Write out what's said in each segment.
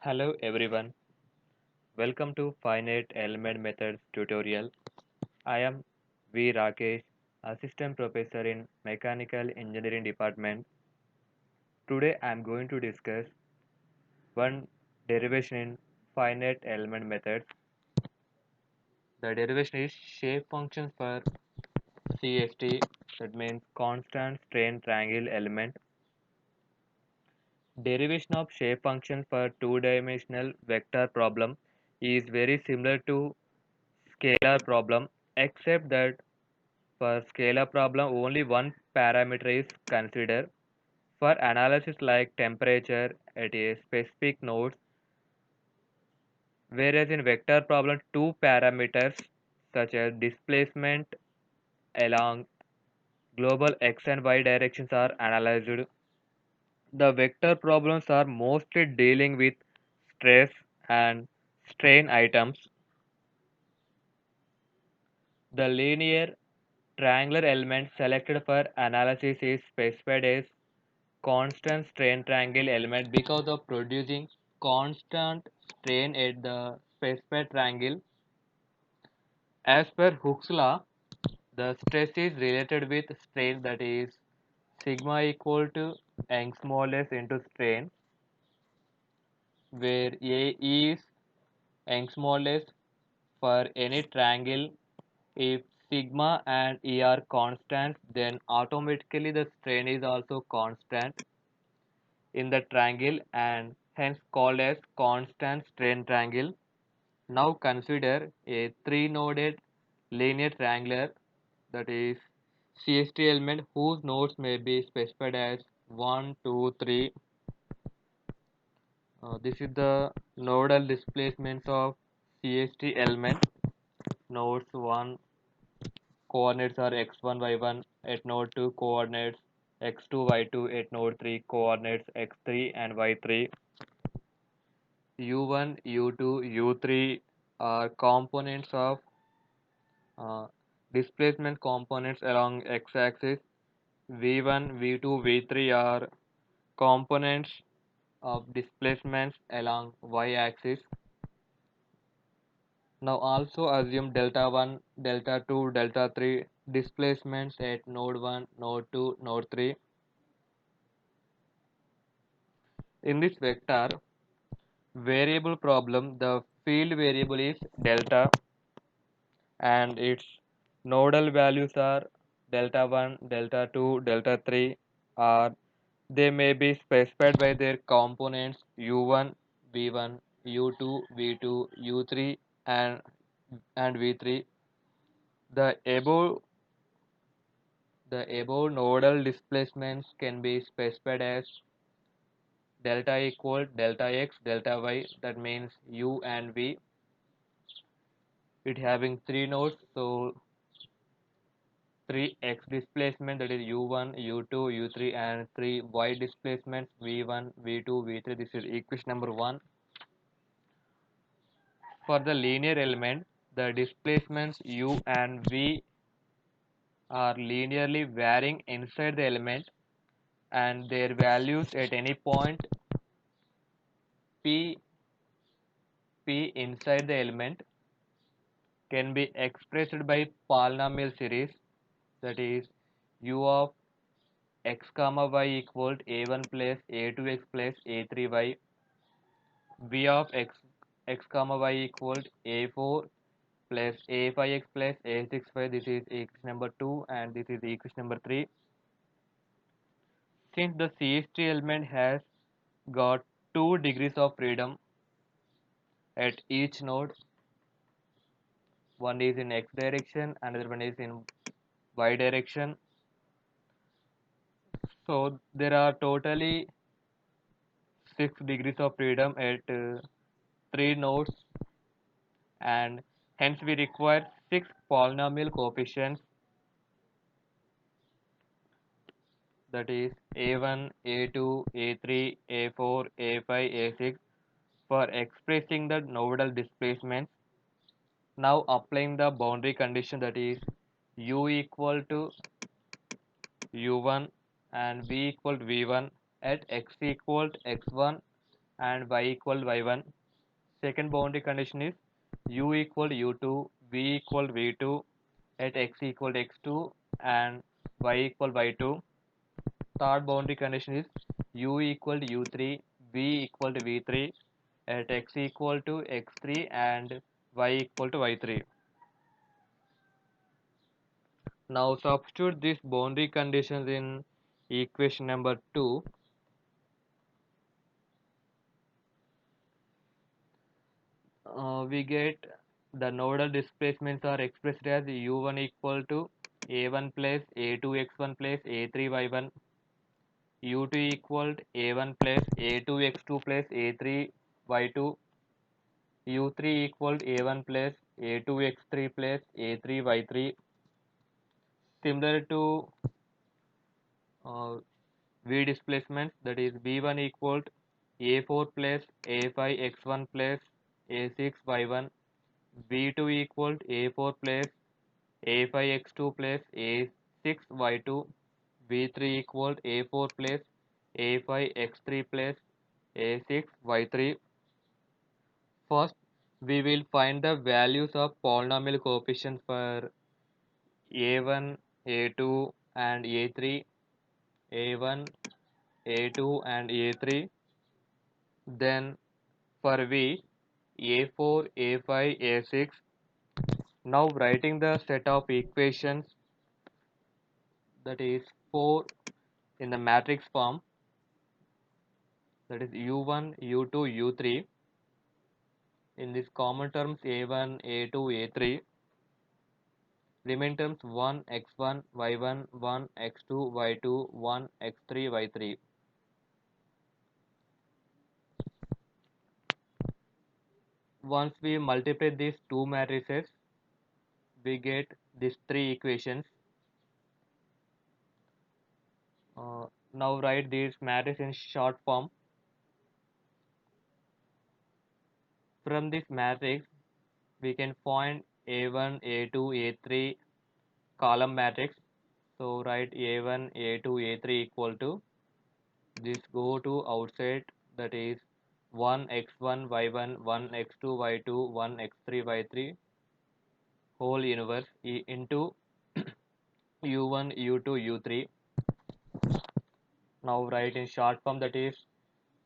Hello everyone, welcome to Finite Element Methods tutorial. I am V. Rakesh, Assistant Professor in Mechanical Engineering Department. Today I am going to discuss one derivation in finite element methods. The derivation is shape functions for CST, that means constant strain triangle element. Derivation of shape function for two-dimensional vector problem is very similar to scalar problem, except that for scalar problem only one parameter is considered. For analysis like temperature at a specific node, whereas in vector problem two parameters such as displacement along global x and y directions are analyzed. The vector problems are mostly dealing with stress and strain items. The linear triangular element selected for analysis is specified as constant strain triangle element because of producing constant strain at the specified triangle. As per Hooke's law, the stress is related with strain, that is sigma equal to Young's modulus into strain, where A is Young's modulus for any triangle. If sigma and E are constant, then automatically the strain is also constant in the triangle and hence called as constant strain triangle. Now consider a three-noded linear triangular, that is CST element whose nodes may be specified as 1, 2, 3. This is the nodal displacements of CST element. Nodes 1 coordinates are x1, y1 at node 2 coordinates x2, y2 at node 3 coordinates x3 and y3. U1, U2, U3 are components of uh, displacement components along x-axis. V1, V2, V3 are components of displacements along y-axis. Now also assume delta 1, delta 2, delta 3 displacements at node 1, node 2, node 3. In this vector variable problem, the field variable is delta and its nodal values are delta 1, delta 2, delta 3, or they may be specified by their components u1, v1, u2, v2, u3 and v3. The above the above nodal displacements can be specified as delta equal delta x, delta y, that means u and v. It having three nodes, so 3x displacement, that is u1, u2, u3, and 3y displacements v1, v2, v3. This is equation number 1. For the linear element, the displacements u and v are linearly varying inside the element, and their values at any point p inside the element can be expressed by polynomial series, that is u of x comma y equal to a1 plus a2x plus a3y, v of x comma y equal to a4 plus a5x plus a6y. This is equation number 2 and this is equation number 3. Since the CST element has got 2 degrees of freedom at each node, one is in x direction, another one is in y direction. So there are totally 6 degrees of freedom at 3 nodes, and hence we require 6 polynomial coefficients, that is a1, a2, a3, a4, a5, a6 for expressing the nodal displacements. Now applying the boundary condition, that is u equal to u1 and v equal to v1 at x equal to x1 and y equal y1. Second boundary condition is u equal u2, v equal v2 at x equal x2 and y equal y2. Third boundary condition is u equal to u3, v equal to v3 at x equal to x3 and y equal to y3. Now substitute these boundary conditions in equation number 2. We get the nodal displacements are expressed as u1 equal to a1 plus a2x1 plus a3y1, u2 equal to a1 plus a2x2 plus a3y2, u3 equal to a1 plus a2x3 plus a3y3. Similar to uh, v displacements, that is v1 equal to a4 plus a5x1 plus a6y1, v2 equal to a4 plus a5x2 plus a6y2, v3 equal to a4 plus a5x3 plus a6y3. First, we will find the values of polynomial coefficients for a1, a2 and a3, a1, a2 and a3. Then for v, a4, a5, a6. Now writing the set of equations, that is 4 in the matrix form, that is u1, u2, u3. In this common terms a1, a2, a3. Remain terms 1, x1, y1, 1, x2, y2, 1, x3, y3. Once we multiply these two matrices, we get these three equations. Now write these matrices in short form. From this matrix, we can find a1, a2, a3 column matrix. So write a1, a2, a3 equal to this, go to outside, that is 1 x1 y1, 1 x2 y2, 1 x3 y3 whole universe into u1 u2 u3. Now write in short form, that is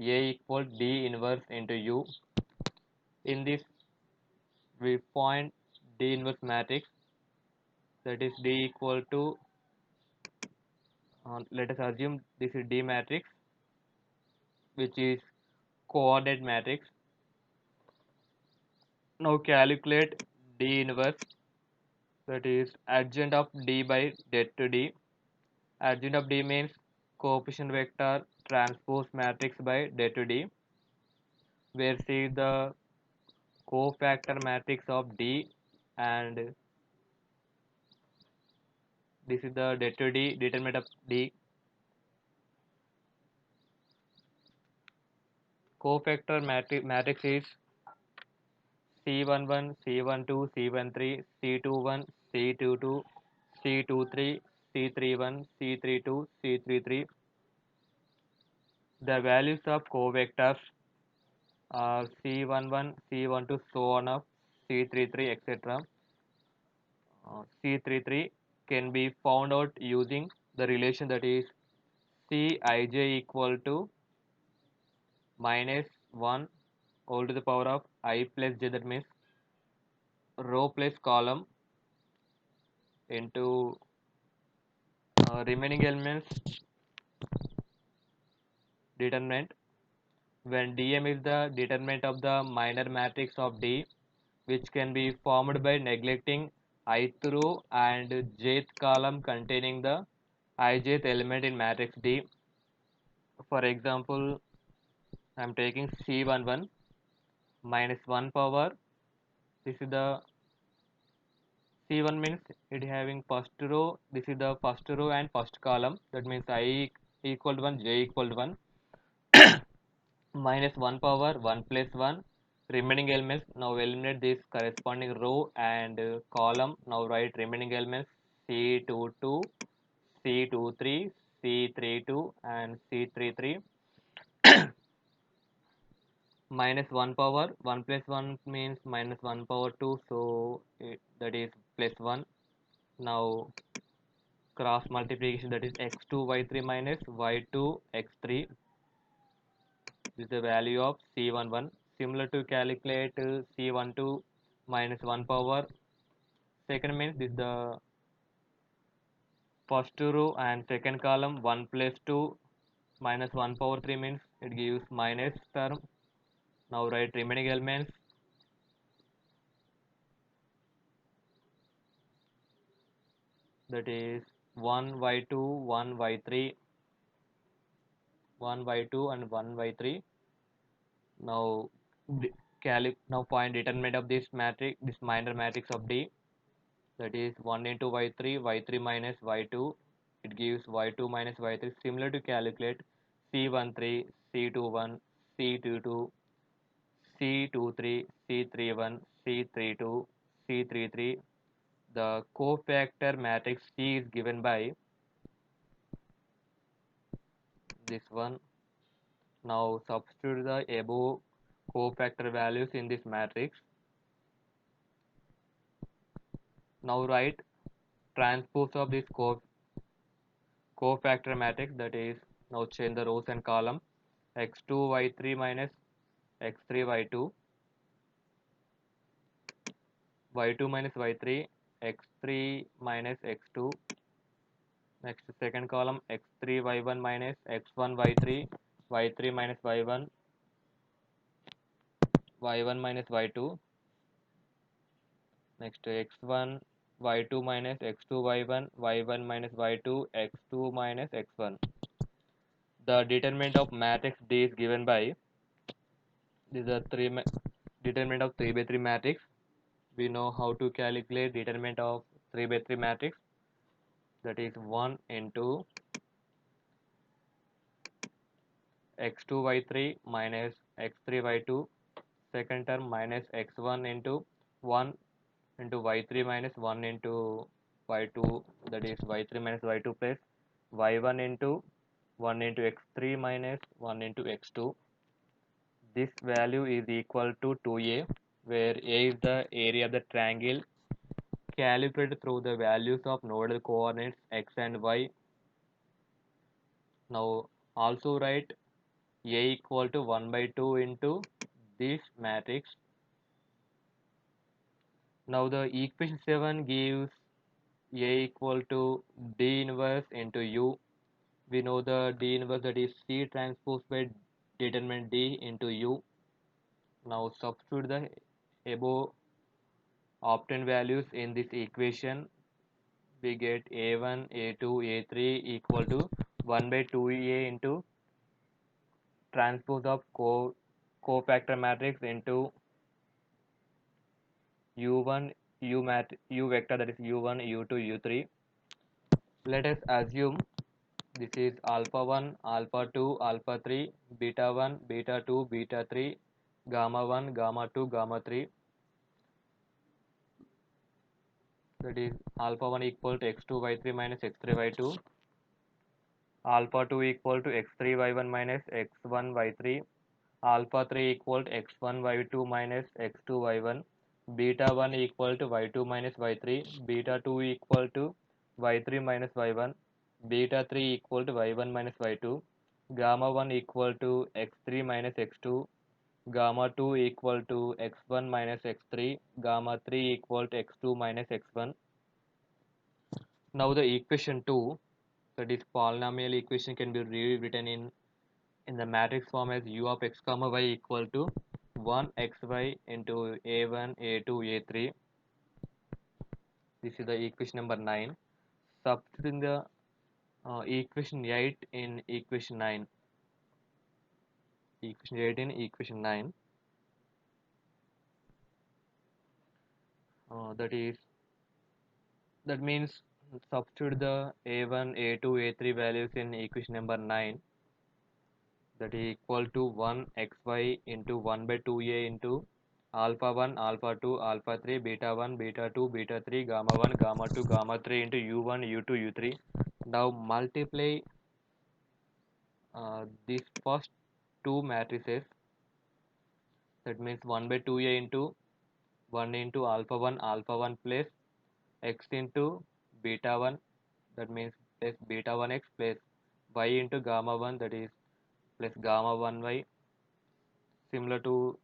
a equal d inverse into u. In this we find d inverse matrix, that is d equal to let us assume this is d matrix, which is coordinate matrix. Now calculate d inverse, that is adjoint of d by det to d. Adjoint of D means coefficient vector transpose matrix by det to D, where C is the cofactor matrix of D and this is the det to D determinant of D. Cofactor matrix is C11, C12, C13, C21, C22, C23, C31, C32, C33. The values of covectors are C11, C12, so on up, C33, etc. C33 can be found out using the relation, that is Cij equal to minus 1 all to the power of I plus j, that means row plus column into remaining elements determinant, when Dm is the determinant of the minor matrix of D, which can be formed by neglecting ith row and jth column containing the ijth element in matrix D. For example, I am taking C11 minus 1 power, this is the C1 means it having first row, this is the first row and first column, that means I equal to 1, j equal to 1, minus 1 power 1 plus 1 remaining elements. Now eliminate this corresponding row and column. Now write remaining elements C22, C23, C32 and C33. minus 1 power 1 plus 1 means minus 1 power 2, so that is plus 1. Now cross multiplication, that is x2 y3 minus y2 x3. This is the value of C11. Similar to calculate C12 minus 1 power. Second means this is the first row and second column 1 plus 2 minus 1 power 3 means it gives minus term. Now write remaining elements. That is 1 y2, 1 y3, 1 y2 and 1 y3. Now now find determinant of this matrix, this minor matrix of D. That is 1 into y3, y3 minus y2. It gives y2 minus y3. Similar to calculate C13, C21, C22, C23, C31, C32, C33. The cofactor matrix C is given by this one. Now substitute the above cofactor values in this matrix. Now write transpose of this cofactor matrix, that is, now change the rows and column. X2 y3 minus x3 y2, y2 minus y3, x3 minus x2. Next second column x3 y1 minus x1 y3, y3 minus y1, y1 minus y2. Next x1 y2 minus x2 y1, y1 minus y2, x2 minus x1. The determinant of matrix D is given by this is a determinant of 3 by 3 matrix. We know how to calculate determinant of 3 by 3 matrix. That is 1 into x2 y3 minus x3 y2. Second term minus x1 into 1 into y3 minus 1 into y2, that is y3 minus y2 plus y1 into 1 into x3 minus 1 into x2. This value is equal to 2a, where a is the area of the triangle calculated through the values of nodal coordinates x and y. Now also write a equal to 1 by 2 into this matrix. Now the equation 7 gives a equal to d inverse into u. We know the d inverse, that is C transpose by determinant d into u. Now substitute the above obtained values in this equation. We get a1, a2, a3 equal to 1 by 2a into transpose of cofactor matrix into u1 u vector, that is u1 u2 u3. Let us assume this is alpha 1 alpha 2 alpha 3 beta 1 beta 2 beta 3 gamma 1 gamma 2 gamma 3. That is alpha 1 equal to x2 y3 minus x3 y2, alpha 2 equal to x3 y1 minus x1 y3, alpha 3 equal to x1 y2 minus x2 y1, beta 1 equal to y2 minus y3, beta 2 equal to y3 minus y1, beta 3 equal to y1 minus y2, gamma 1 equal to x3 minus x2, gamma 2 equal to x1 minus x3, gamma 3 equal to x2 minus x1. Now the equation 2, that is polynomial equation, can be rewritten in the matrix form as u of x comma y equal to 1 xy into a1 a2 a3. This is the equation number 9. Substitute in the equation 8 in equation 9. Equation 8 in equation 9. That means substitute the a1 a2 a3 values in equation number 9. That is equal to 1 xy into 1 by 2a into alpha 1 alpha 2 alpha 3 beta 1 beta 2 beta 3 gamma 1 gamma 2 gamma 3 into u1 u2 u3. Now multiply these first two matrices. That means 1 by 2a into 1 into alpha 1 plus x into beta 1, that means plus beta 1 x plus y into gamma 1, that is plus gamma 1 y, similar to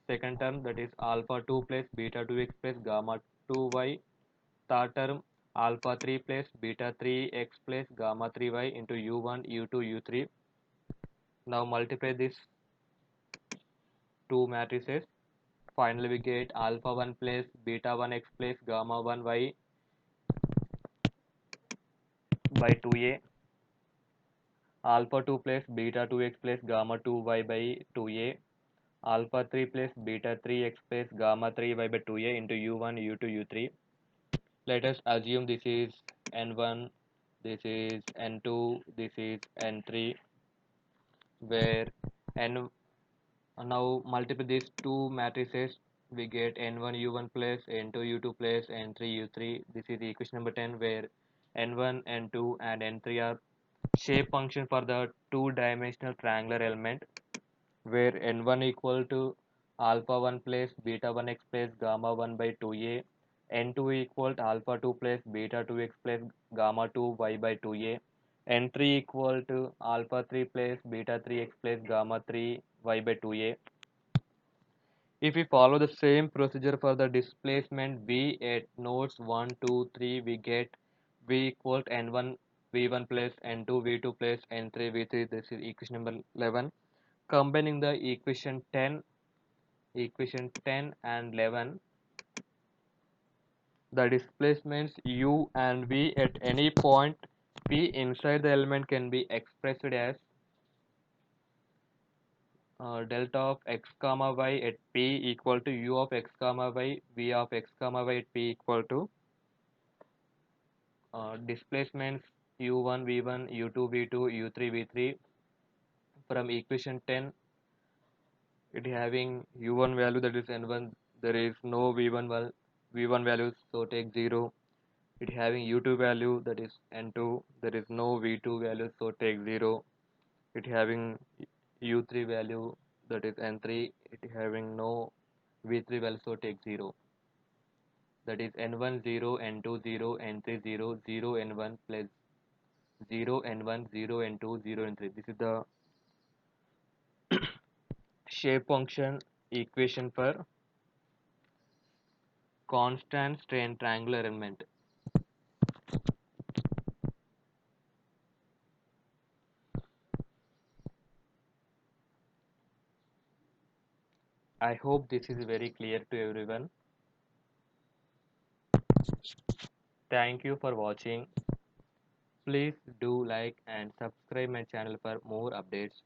second term, that is alpha 2 plus beta 2 x plus gamma 2 y. Third term, alpha 3 plus beta 3 x plus gamma 3 y into u1 u2 u3. Now multiply these two matrices. Finally we get alpha 1 plus beta 1 x plus gamma 1 y by 2a, alpha 2 plus beta 2 x plus gamma 2 y by 2a, alpha 3 plus beta 3 x plus gamma 3 y by 2a into u1 u2 u3. Let us assume this is n1, this is n2, this is n3, where n now multiply these two matrices, we get n1 u1 plus n2 u2 plus n3 u3. This is the equation number 10, where n1, n2 and n3 are shape function for the two-dimensional triangular element, where n1 equal to alpha 1 plus beta 1 x plus gamma 1 by 2a, n2 equal to alpha 2 plus beta 2 x plus gamma 2 y by 2a, n3 equal to alpha 3 plus beta 3 x plus gamma 3 y by 2a. If we follow the same procedure for the displacement V at nodes 1, 2, 3, we get V equal to N1 V1 plus N2 V2 plus N3 V3. This is equation number 11. Combining the equation 10 and 11, the displacements U and V at any point P inside the element can be expressed as delta of x comma y at P equal to U of x comma y, V of x comma y at P equal to displacements u1 v1 u2 v2 u3 v3. From equation 10, it having u1 value, that is n1, there is no v1 value, so take 0. It having u2 value, that is n2, there is no v2 value, so take 0. It having u3 value, that is n3, it having no v3 value, so take 0. That is n1 0, n2 0, n3 0, 0 n1 plus 0 n1 0 n2 0 n3. This is the shape function equation for constant strain triangular element. I hope this is very clear to everyone. Thank you for watching. Please do like and subscribe my channel for more updates.